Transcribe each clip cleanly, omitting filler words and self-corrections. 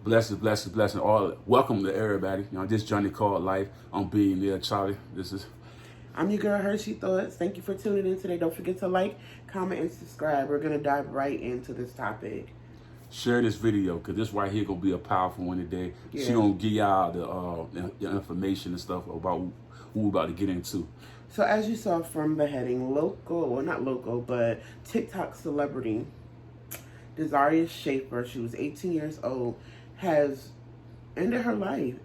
Blessings. All welcome to everybody. This journey called life. I'm Billionaire Charlie. This is. I'm your girl, Hershey Thoughts. Thank you for tuning in today. Don't forget to like, comment, and subscribe. We're going to dive right into this topic. Share this video because this right here gonna be a powerful one today. Yeah. She gonna give y'all the information and stuff about who we're about to get into. So as you saw from the heading, not local, but TikTok celebrity, Dazhariaa Shaffer, she was 18 years old, has ended her life.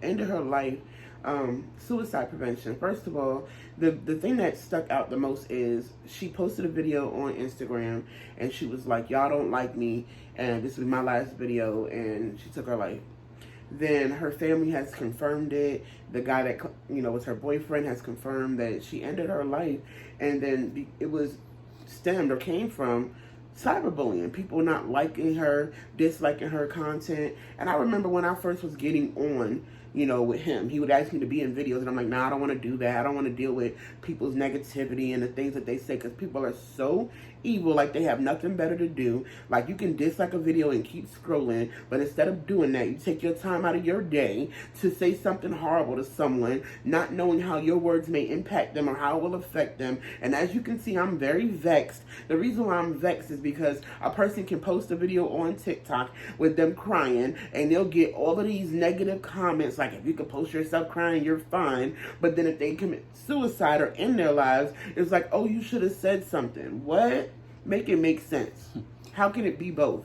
Suicide prevention. First of all, the thing that stuck out the most is she posted a video on Instagram and she was like, y'all don't like me and this will be my last video, and she took her life. Then her family has confirmed it. The guy that was her boyfriend has confirmed that she ended her life, and then it was stemmed or came from cyberbullying, people not liking her, disliking her content. And I remember when I first was getting on, with him, he would ask me to be in videos, and I'm like, nah, I don't want to do that. I don't want to deal with people's negativity and the things that they say, because people are so evil, like they have nothing better to do. Like, you can dislike a video and keep scrolling, but instead of doing that, you take your time out of your day to say something horrible to someone, not knowing how your words may impact them or how it will affect them. And as you can see, I'm very vexed. The reason why I'm vexed is because a person can post a video on TikTok with them crying, and they'll get all of these negative comments, like, if you could post yourself crying, you're fine. But then if they commit suicide or end their lives, it's like, oh, you should have said something. What? Make it make sense. How can it be both?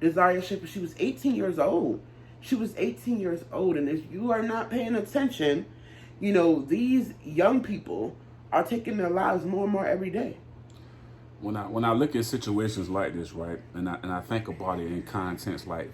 Dazhariaa Shaffer, she was 18 years old. And if you are not paying attention, these young people are taking their lives more and more every day. When I look at situations like this, right, and I think about it in contents like,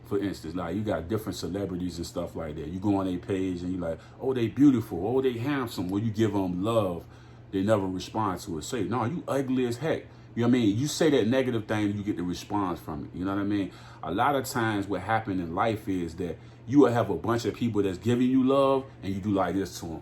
for instance, like you got different celebrities and stuff like that. You go on their page and you like, oh, they beautiful, oh, they handsome. Well, you give them love, they never respond to it. Say, no, you ugly as heck. You know what I mean? You say that negative thing, you get the response from it. You know what I mean? A lot of times what happens in life is that you will have a bunch of people that's giving you love, and you do like this to them.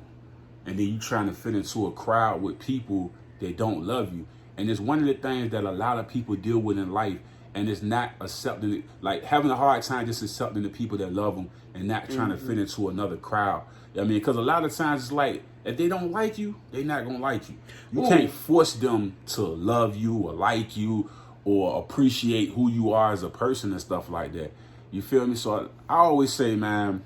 And then you trying to fit into a crowd with people that don't love you. And it's one of the things that a lot of people deal with in life, and it's not accepting it, like having a hard time just accepting the people that love them and not trying to fit into another crowd. You know what I mean? Because a lot of times it's like, if they don't like you, they're not going to like you. You can't force them to love you or like you or appreciate who you are as a person and stuff like that. You feel me? So I always say, man,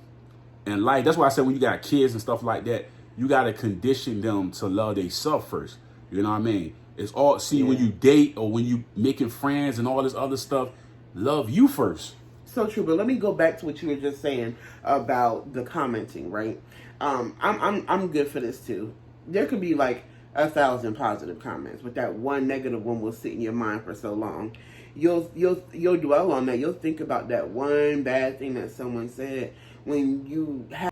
in life, that's why I say when you got kids and stuff like that, you got to condition them to love themselves first. You know what I mean? It's all, when you date or when you making friends and all this other stuff, love you first. So true, but let me go back to what you were just saying about the commenting, right? I'm good for this too. There could be like 1,000 positive comments, but that one negative one will sit in your mind for so long. You'll dwell on that. You'll think about that one bad thing that someone said when you have.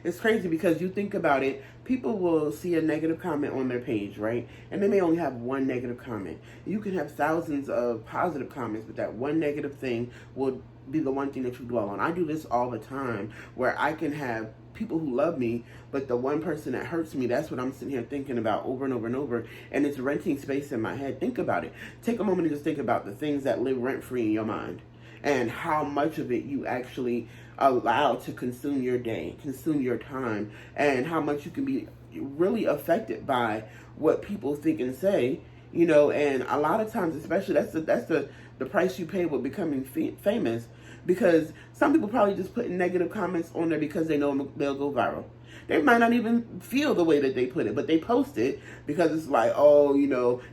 It's crazy because you think about it, people will see a negative comment on their page, right? And they may only have one negative comment. You can have thousands of positive comments, but that one negative thing will be the one thing that you dwell on. I do this all the time, where I can have people who love me, but the one person that hurts me, that's what I'm sitting here thinking about over and over and over, and it's renting space in my head. Think about it. Take a moment and just think about the things that live rent-free in your mind, and how much of it you actually allow to consume your day, consume your time, and how much you can be really affected by what people think and say, and a lot of times, especially, that's the price you pay with becoming famous, because some people probably just put negative comments on there because they know they'll go viral. They might not even feel the way that they put it, but they post it because it's like, oh,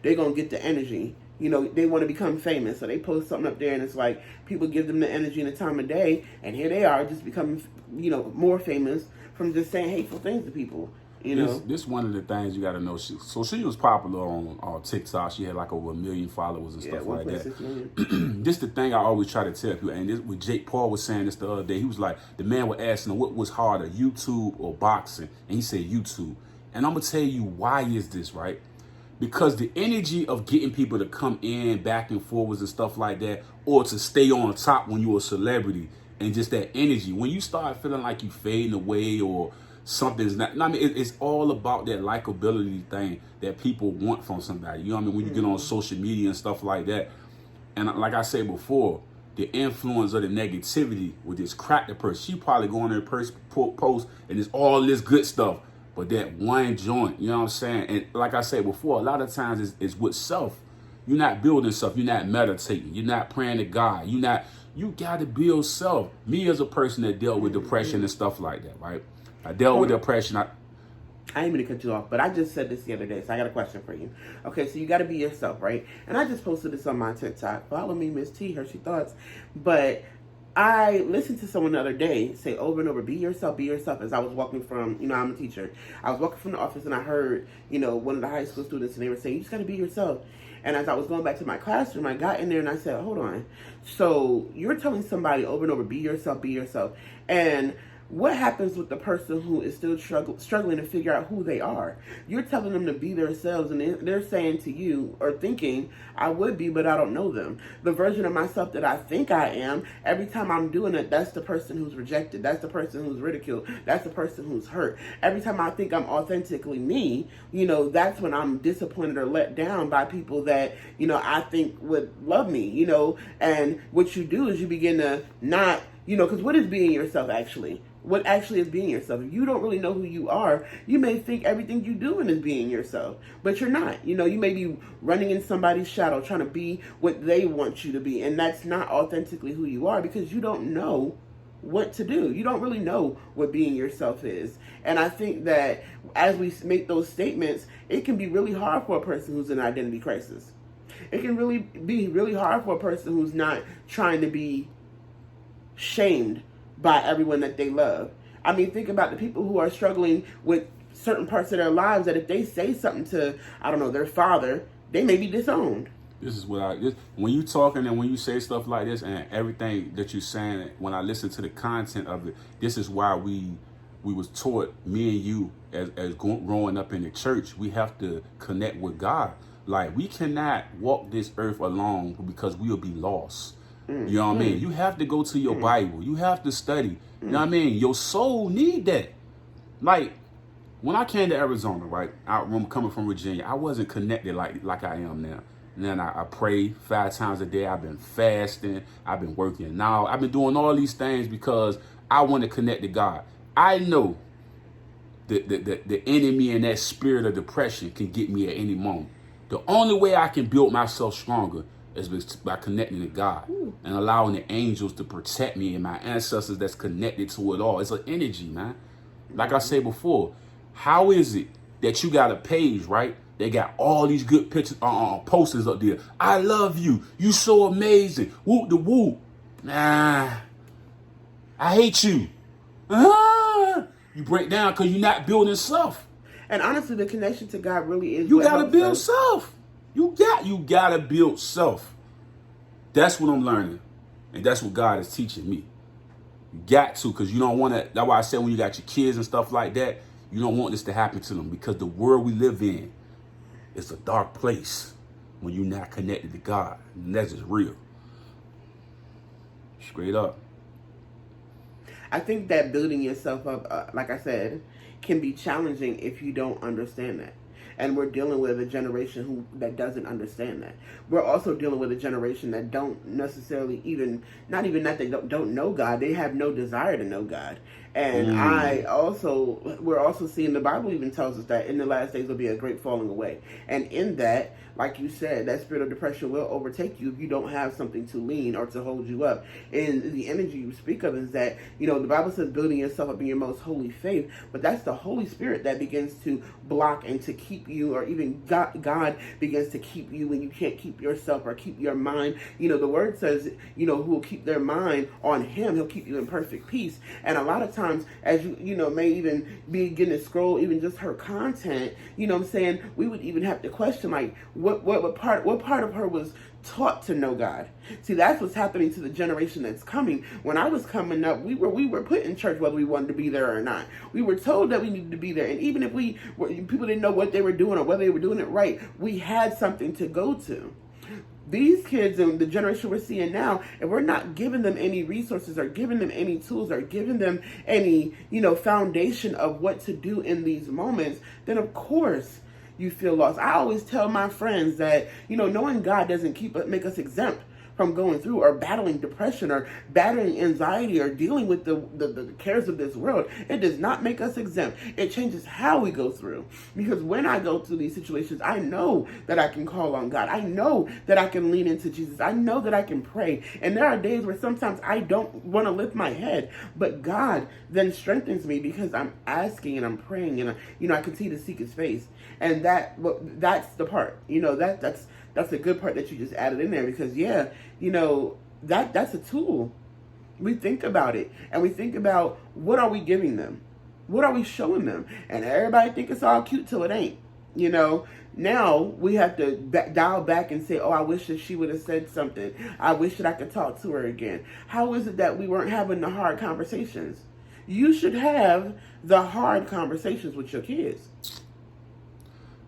they're going to get the energy. They want to become famous, so they post something up there, and it's like people give them the energy and the time of day, and here they are just becoming, more famous from just saying hateful things to people. This one of the things you got to know. She was popular on TikTok. She had like over 1 million followers and stuff like that. This the thing I always try to tell people, and this what Jake Paul was saying this the other day. He was like, the man was asking him what was harder, YouTube or boxing, and he said YouTube. And I'm gonna tell you why is this, right? Because the energy of getting people to come in back and forwards and stuff like that, or to stay on top when you're a celebrity, and just that energy, when you start feeling like you fading away or something's not, I mean, it's all about that likability thing that people want from somebody. You know what I mean? When you get on social media and stuff like that. And like I said before, the influence of the negativity would just crack the person. She probably go on her post and it's all this good stuff, but that one joint, you know what I'm saying? And like I said before, a lot of times it's with self. You're not building self. You're not meditating. You're not praying to God. You got to build self. Me as a person that dealt with depression and stuff like that, right? I dealt with depression. I ain't mean to cut you off, but I just said this the other day, so I got a question for you. Okay, so you got to be yourself, right? And I just posted this on my TikTok. Follow me, Miss T, Hershey Thoughts. But I listened to someone the other day say over and over, be yourself, as I was walking from, I'm a teacher. I was walking from the office and I heard, one of the high school students, and they were saying, you just got to be yourself. And as I was going back to my classroom, I got in there and I said, hold on. So you're telling somebody over and over, be yourself. And what happens with the person who is still struggling to figure out who they are? You're telling them to be themselves, and they're saying to you or thinking, I would be, but I don't know them. The version of myself that I think I am, every time I'm doing it, that's the person who's rejected. That's the person who's ridiculed. That's the person who's hurt. Every time I think I'm authentically me, that's when I'm disappointed or let down by people that, I think would love me, And what you do is you begin to not, because what is being yourself actually? What actually is being yourself? If you don't really know who you are, you may think everything you're doing is being yourself, but you're not. You may be running in somebody's shadow, trying to be what they want you to be, and that's not authentically who you are because you don't know what to do. You don't really know what being yourself is. And I think that as we make those statements, it can be really hard for a person who's in an identity crisis. It can really be really hard for a person who's not trying to be shamed by everyone that they love. I mean, think about the people who are struggling with certain parts of their lives that if they say something to, their father, they may be disowned. This is what when you talking and when you say stuff like this and everything that you're saying, when I listen to the content of it, this is why we was taught, me and you, as growing up in the church, we have to connect with God. Like, we cannot walk this earth alone because we'll be lost. You know what I mean? You have to go to your Bible. You have to study. You know what I mean? Your soul need that. Like, when I came to Arizona, right? I'm coming from Virginia. I wasn't connected like I am now. And then I pray 5 times a day. I've been fasting. I've been working now. I've been doing all these things because I want to connect to God. I know the enemy and that spirit of depression can get me at any moment. The only way I can build myself stronger is by connecting to God and allowing the angels to protect me and my ancestors that's connected to it all. It's an energy, man. Like I said before, how is it that you got a page, right? They got all these good pictures, posters up there. I love you. You so amazing. Whoop the whoop. Nah, I hate you. You break down because you're not building self. And honestly, the connection to God really is. You gotta build self. You gotta build self. That's what I'm learning. And that's what God is teaching me. You got to, because you don't want to. That's why I said when you got your kids and stuff like that, you don't want this to happen to them, because the world we live in is a dark place when you're not connected to God. And that's just real. Straight up. I think that building yourself up, like I said, can be challenging if you don't understand that. And we're dealing with a generation that doesn't understand that. We're also dealing with a generation that don't necessarily not even that they don't know God. They have no desire to know God. And we're also seeing, the Bible even tells us that in the last days will be a great falling away. And in that, like you said, that spirit of depression will overtake you if you don't have something to lean or to hold you up. And the energy you speak of is that, the Bible says building yourself up in your most holy faith, but that's the Holy Spirit that begins to block and to keep you, or even God begins to keep you when you can't keep yourself or keep your mind. The word says, who will keep their mind on Him, He'll keep you in perfect peace. And a lot of times, as you may even begin to scroll even just her content, we would even have to question, like, what part of her was taught to know God. See, that's what's happening to the generation that's coming. When I was coming up, we were put in church whether we wanted to be there or not. We were told that we needed to be there, and even if people didn't know what they were doing or whether they were doing it right, we had something to go to. These kids and the generation we're seeing now, if we're not giving them any resources or giving them any tools or giving them any, foundation of what to do in these moments, then of course you feel lost. I always tell my friends that, knowing God doesn't make us exempt from going through or battling depression or battling anxiety or dealing with the cares of this world. It does not make us exempt. It changes how we go through. Because when I go through these situations, I know that I can call on God. I know that I can lean into Jesus. I know that I can pray. And there are days where sometimes I don't want to lift my head, but God then strengthens me because I'm asking and I'm praying and I continue to seek His face. And that's the part, that's the good part that you just added in there, because that's a tool. We think about it and we think about, what are we giving them? What are we showing them? And everybody think it's all cute till it ain't. Now we have to dial back and say, oh, I wish that she would have said something. I wish that I could talk to her again. How is it that we weren't having the hard conversations? You should have the hard conversations with your kids.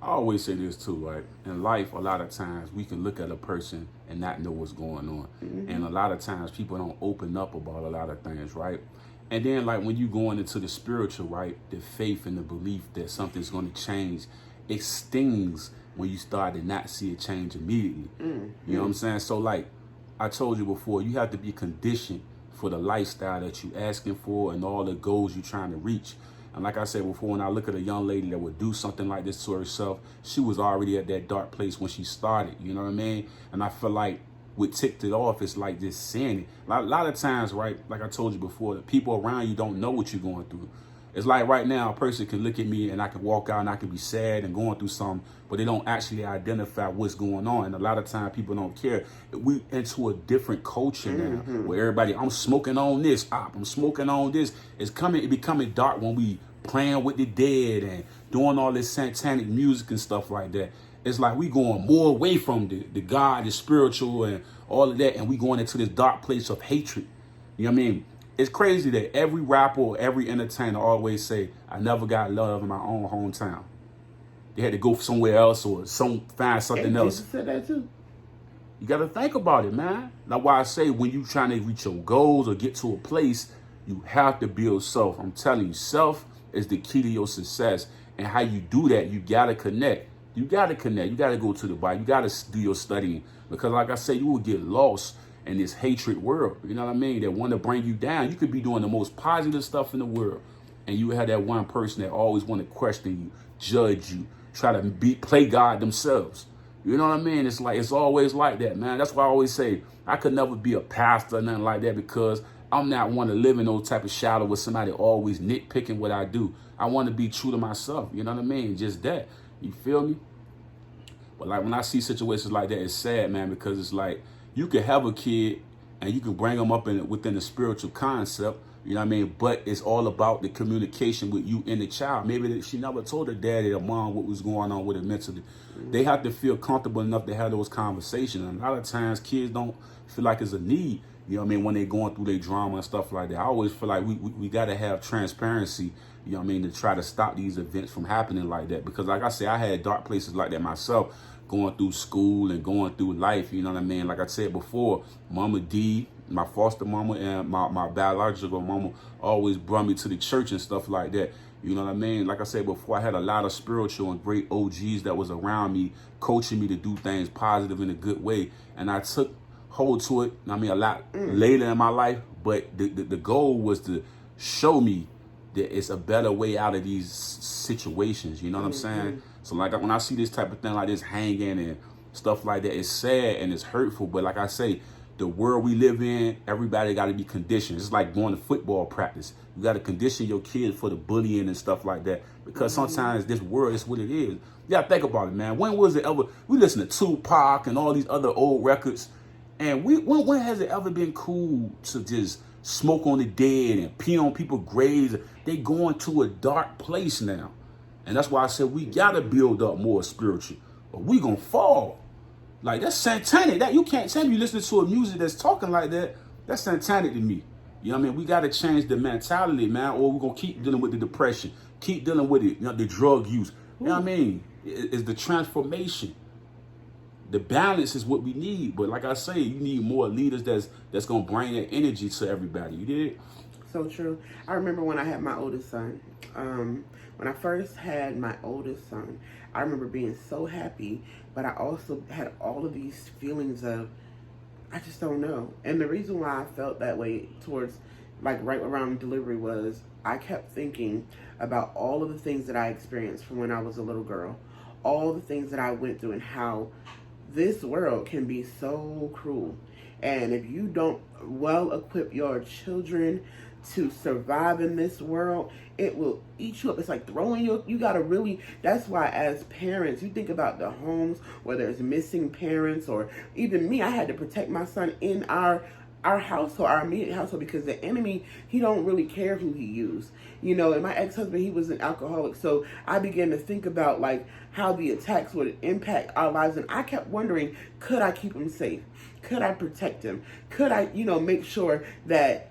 I always say this too, right? In life, a lot of times we can look at a person and not know what's going on. Mm-hmm. And a lot of times people don't open up about a lot of things, right? And then like when you going into the spiritual, right? The faith and the belief that something's going to change, it stings when you start to not see a change immediately. Mm-hmm. You know what I'm saying? So like I told you before, you have to be conditioned for the lifestyle that you're asking for and all the goals you're trying to reach. And like I said before, when I look at a young lady that would do something like this to herself, she was already at that dark place when she started, you know what I mean? And I feel like what ticked it off is like just seeing it. A lot of times, right, like I told you before, the people around you don't know what you're going through. It's like right now, a person can look at me and I can walk out and I can be sad and going through something, but they don't actually identify what's going on. And a lot of times people don't care. We into a different culture now, where everybody, I'm smoking on this, I'm smoking on this. It becoming dark when we playing with the dead and doing all this satanic music and stuff like that. It's like we going more away from the God, the spiritual and all of that, and we going into this dark place of hatred. You know what I mean? It's crazy that every rapper or every entertainer always say, I never got love in my own hometown. They had to go somewhere else or find something else. Jesus said that too. You got to think about it, man. That's why I say when you trying to reach your goals or get to a place, you have to build self. I'm telling you, self is the key to your success. And how you do that, you got to connect. You got to connect. You got to go to the Bible. You got to do your studying. Because like I said, you will get lost in this hatred world, you know what I mean, that want to bring you down. You could be doing the most positive stuff in the world, and you have that one person that always want to question you, judge you, try to play God themselves. You know what I mean? It's like, it's always like that, man. That's why I always say I could never be a pastor or nothing like that, because I'm not one to live in those type of shadow with somebody always nitpicking what I do. I want to be true to myself, you know what I mean? Just that, you feel me? But like when I see situations like that, it's sad, man, because it's like, you can have a kid and you can bring them up within the spiritual concept, you know what I mean? But it's all about the communication with you and the child. Maybe she never told her daddy or mom what was going on with her mentally. They have to feel comfortable enough to have those conversations. And a lot of times kids don't feel like it's a need, you know what I mean, when they're going through their drama and stuff like that. I always feel like we got to have transparency, you know what I mean, to try to stop these events from happening like that. Because like I said, I had dark places like that myself, going through school and going through life, you know what I mean? Like I said before, Mama D, my foster mama, and my biological mama always brought me to the church and stuff like that. You know what I mean? Like I said before, I had a lot of spiritual and great OGs that was around me, coaching me to do things positive in a good way. And I took hold to it, I mean, a lot later in my life, but the goal was to show me that it's a better way out of these situations, you know what I'm saying? So like when I see this type of thing like this hanging and stuff like that, it's sad and it's hurtful. But like I say, the world we live in, everybody got to be conditioned. It's like going to football practice. You got to condition your kids for the bullying and stuff like that, because sometimes this world is what it is. You got to think about it, man. When was it ever, we listen to Tupac and all these other old records, and when has it ever been cool to just smoke on the dead and pee on people's graves? They going to a dark place now. And that's why I said we got to build up more spiritual, or we going to fall. Like, that's satanic. That you can't tell me you listen to a music that's talking like that. That's satanic to me. You know what I mean? We got to change the mentality, man, or we're going to keep dealing with the depression, keep dealing with it, the drug use. You know what I mean? It's the transformation. The balance is what we need. But like I say, you need more leaders that's going to bring that energy to everybody. You did? So true. I remember when I had my oldest son. When I first had my oldest son, I remember being so happy, but I also had all of these feelings of, I just don't know. And the reason why I felt that way towards, like, right around delivery was I kept thinking about all of the things that I experienced from when I was a little girl, all the things that I went through, and how this world can be so cruel. And if you don't well equip your children to survive in this world, it will eat you up. It's like throwing you gotta really, that's why as parents, you think about the homes where there's missing parents, or even me, I had to protect my son in our household, our immediate household, because the enemy, he don't really care who he used. You know, and my ex-husband, he was an alcoholic. So I began to think about like how the attacks would impact our lives. And I kept wondering, could I keep him safe? Could I protect him? Could I, make sure that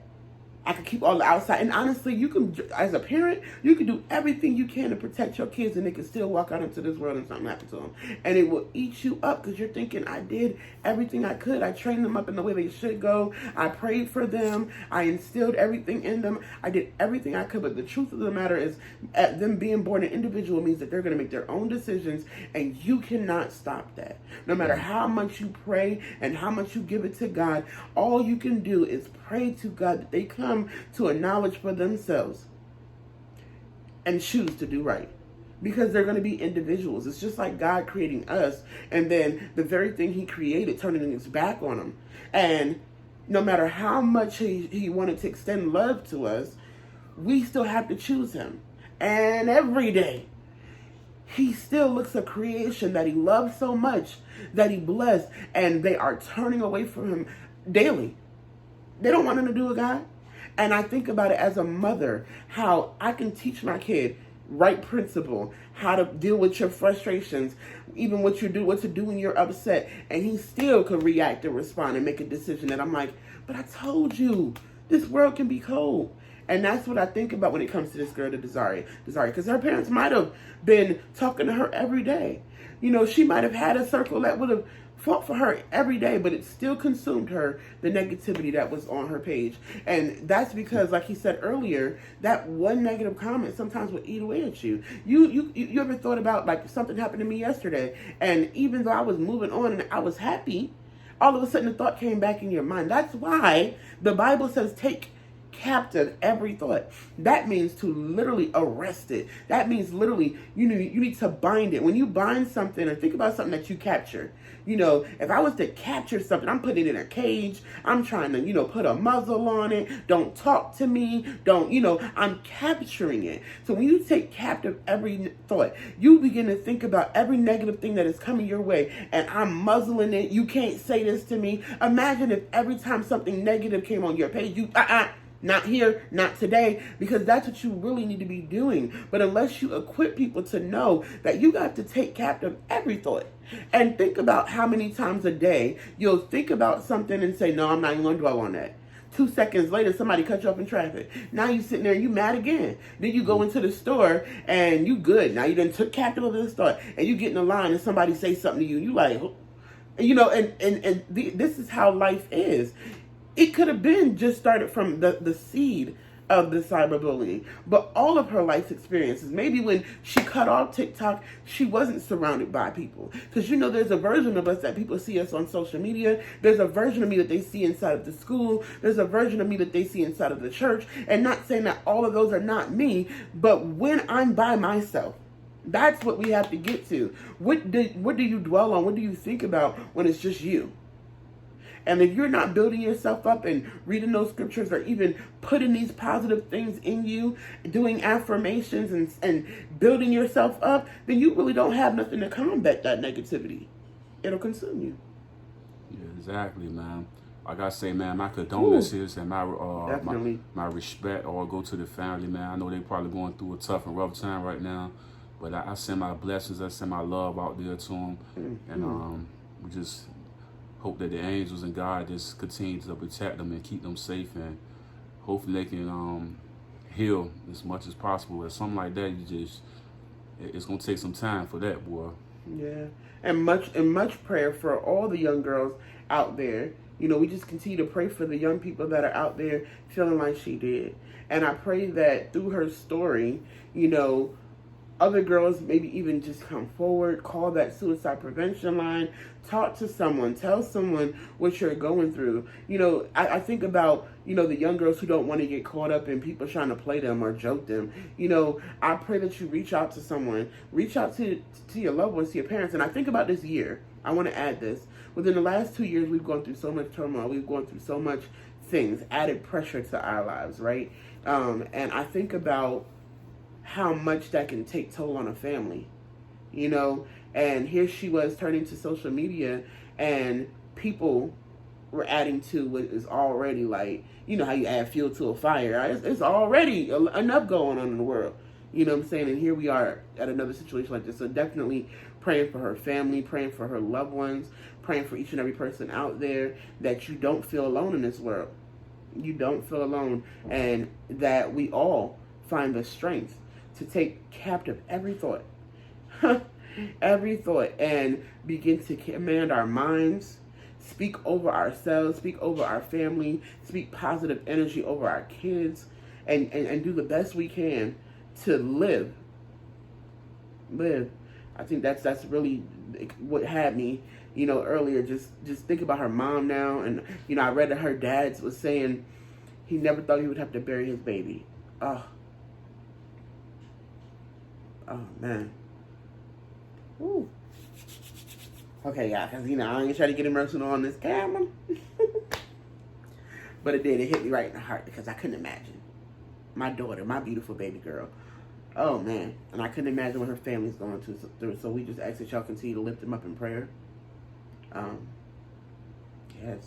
I could keep all the outside? And honestly, you can, as a parent, you can do everything you can to protect your kids, and they can still walk out into this world and something happen to them. And it will eat you up because you're thinking, I did everything I could. I trained them up in the way they should go. I prayed for them. I instilled everything in them. I did everything I could. But the truth of the matter is, them being born an individual means that they're going to make their own decisions, and you cannot stop that. No matter how much you pray and how much you give it to God, all you can do is pray to God that they come to a knowledge for themselves and choose to do right, because they're going to be individuals. It's just like God creating us, and then the very thing he created turning his back on him. And no matter how much he wanted to extend love to us, we still have to choose him. And every day he still looks at creation that he loves so much, that he blessed, and they are turning away from him daily. They don't want him to do with God. And I think about it as a mother, how I can teach my kid right principle, how to deal with your frustrations, even what to do when you're upset. And he still could react and respond and make a decision that I'm like, but I told you, this world can be cold. And that's what I think about when it comes to this girl, Dazhariaa, because her parents might have been talking to her every day. She might have had a circle that would have fought for her every day, but it still consumed her, the negativity that was on her page. And that's because, like he said earlier, that one negative comment sometimes will eat away at you. You ever thought about, like, something happened to me yesterday, and even though I was moving on and I was happy, all of a sudden the thought came back in your mind. That's why the Bible says take captive every thought. That means to literally arrest it. That means literally, you need to bind it. When you bind something, or think about something that you capture, if I was to capture something, I'm putting it in a cage. I'm trying to, put a muzzle on it. Don't talk to me. I'm capturing it. So when you take captive every thought, you begin to think about every negative thing that is coming your way, and I'm muzzling it. You can't say this to me. Imagine if every time something negative came on your page, you, not here, not today, because that's what you really need to be doing. But unless you equip people to know that you got to take captive every thought, and think about how many times a day you'll think about something and say, no, I'm not even going to dwell on that. 2 seconds later, somebody cut you off in traffic. Now you sitting there and you mad again. Then you go into the store and you good. Now you done took captive of the store, and you get in the line and somebody say something to you. You like, this is how life is. It could have been just started from the seed of the cyberbullying, but all of her life's experiences. Maybe when she cut off TikTok, she wasn't surrounded by people, because there's a version of us that people see us on social media. There's a version of me that they see inside of the school. There's a version of me that they see inside of the church. And not saying that all of those are not me, but when I'm by myself, that's what we have to get to. What do you dwell on? What do you think about when it's just you? And if you're not building yourself up and reading those scriptures, or even putting these positive things in you, doing affirmations and building yourself up, then you really don't have nothing to combat that negativity. It'll consume you. Yeah, exactly, man. Like I say, man, my condolences and my respect all go to the family, man. I know they probably going through a tough and rough time right now, but I send my blessings, I send my love out there to them, and we just hope that the angels and God just continue to protect them and keep them safe, and hopefully they can heal as much as possible. But something like that, it's gonna take some time for that, boy. Yeah, and much prayer for all the young girls out there. We just continue to pray for the young people that are out there feeling like she did. And I pray that through her story, other girls maybe even just come forward, call that suicide prevention line, talk to someone, tell someone what you're going through. You know, I think about, you know, the young girls who don't want to get caught up in people trying to play them or joke them. You know, I pray that you reach out to someone, reach out to your loved ones, to your parents. And I think about this year. I want to add this. Within the last 2 years, we've gone through so much turmoil. We've gone through so much things, added pressure to our lives, right? And I think about how much that can take toll on a family, you know? And here she was turning to social media, and people were adding to what is already, like, you know how you add fuel to a fire. It's already enough going on in the world. You know what I'm saying? And here we are at another situation like this. So definitely praying for her family, praying for her loved ones, praying for each and every person out there, that you don't feel alone in this world. You don't feel alone, and that we all find the strength to take captive every thought, every thought, and begin to command our minds, speak over ourselves, speak over our family, speak positive energy over our kids, and do the best we can to live. I think that's really what had me, you know, earlier. Just think about her mom now. And, you know, I read that her dad was saying he never thought he would have to bury his baby. Oh man. Ooh. Okay, yeah, because, you know, I ain't trying to get emotional on this camera. But it did. It hit me right in the heart, because I couldn't imagine. My daughter, my beautiful baby girl. Oh, man. And I couldn't imagine what her family's going through. So we just ask that y'all continue to lift them up in prayer. Yes.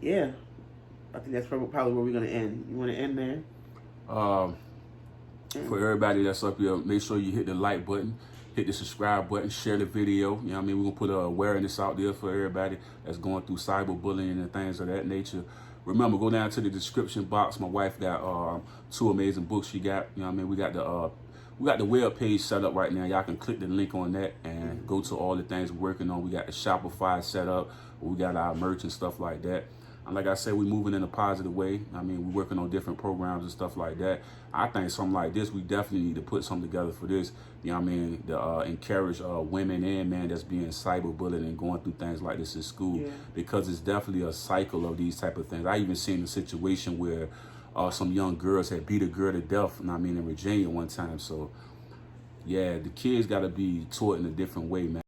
Yeah. I think that's probably where we're going to end. You want to end there? For everybody that's up here, make sure you hit the like button, hit the subscribe button, share the video. You know what I mean? We're going to put awareness out there for everybody that's going through cyberbullying and things of that nature. Remember, go down to the description box. My wife got 2 amazing books she got. You know what I mean? We got the web page set up right now. Y'all can click the link on that and go to all the things we're working on. We got the Shopify set up. We got our merch and stuff like that. And like I said, we're moving in a positive way. I mean, we're working on different programs and stuff like that. I think something like this, we definitely need to put something together for this. You know what I mean? To encourage women and men that's being cyberbullied and going through things like this in school. Yeah. Because it's definitely a cycle of these type of things. I even seen a situation where some young girls had beat a girl to death, you know what I mean, in Virginia one time. So, yeah, the kids got to be taught in a different way, man.